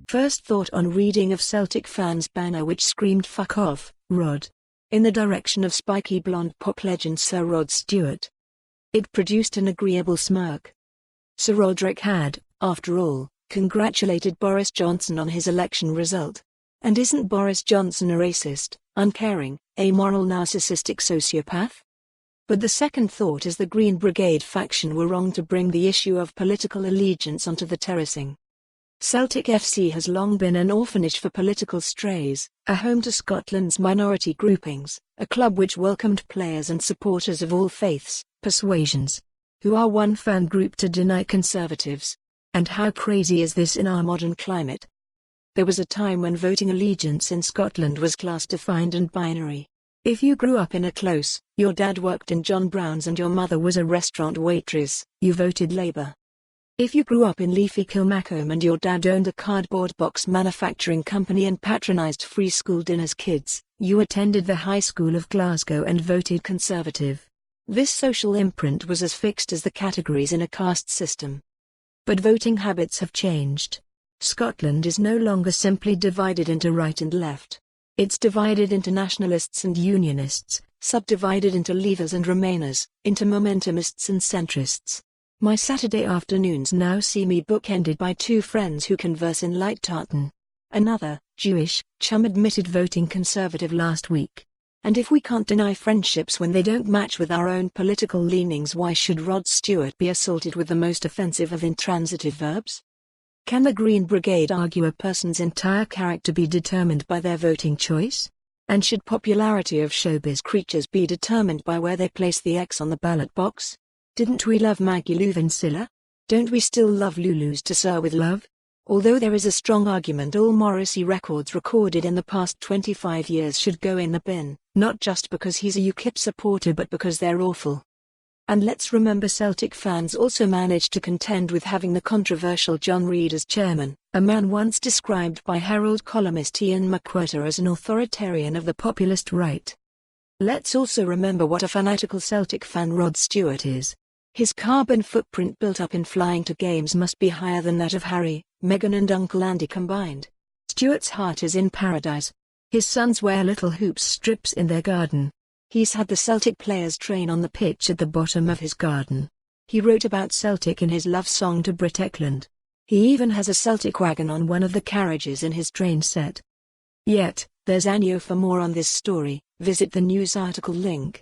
First thought on reading of Celtic fans' banner which screamed "Fuck off, Rod," in the direction of spiky blonde pop legend Sir Rod Stewart. It produced an agreeable smirk. Sir Roderick had, after all, congratulated Boris Johnson on his election result. And isn't Boris Johnson a racist, uncaring, amoral narcissistic sociopath? But the second thought is the Green Brigade faction were wrong to bring the issue of political allegiance onto the terracing. Celtic FC has long been an orphanage for political strays, a home to Scotland's minority groupings, a club which welcomed players and supporters of all faiths, persuasions, who are one fan group to deny conservatives. And how crazy is this in our modern climate? There was a time when voting allegiance in Scotland was class-defined and binary. If you grew up in a close, your dad worked in John Brown's and your mother was a restaurant waitress, you voted Labour. If you grew up in leafy Kilmacombe and your dad owned a cardboard box manufacturing company and patronised free school dinners kids, you attended the High School of Glasgow and voted Conservative. This social imprint was as fixed as the categories in a caste system. But voting habits have changed. Scotland is no longer simply divided into right and left. It's divided into nationalists and unionists, subdivided into leavers and remainers, into momentumists and centrists. My Saturday afternoons now see me bookended by two friends who converse in light tartan. Another, Jewish, chum admitted voting Conservative last week. And if we can't deny friendships when they don't match with our own political leanings, why should Rod Stewart be assaulted with the most offensive of intransitive verbs? Can the Green Brigade argue a person's entire character be determined by their voting choice? And should popularity of showbiz creatures be determined by where they place the X on the ballot box? Didn't we love Maggie Lou Vincilla? Don't we still love Lulu's to Sir with love? Although there is a strong argument all Morrissey records recorded in the past 25 years should go in the bin, not just because he's a UKIP supporter but because they're awful. And let's remember Celtic fans also managed to contend with having the controversial John Reid as chairman, a man once described by Herald columnist Ian McWhirter as an authoritarian of the populist right. Let's also remember what a fanatical Celtic fan Rod Stewart is. His carbon footprint built up in flying to games must be higher than that of Harry, Meghan and Uncle Andy combined. Stewart's heart is in paradise. His sons wear little hoops strips in their garden. He's had the Celtic players train on the pitch at the bottom of his garden. He wrote about Celtic in his love song to Britt Ekland. He even has a Celtic wagon on one of the carriages in his train set. Yet, there's Anyo. For more on this story, visit the news article link.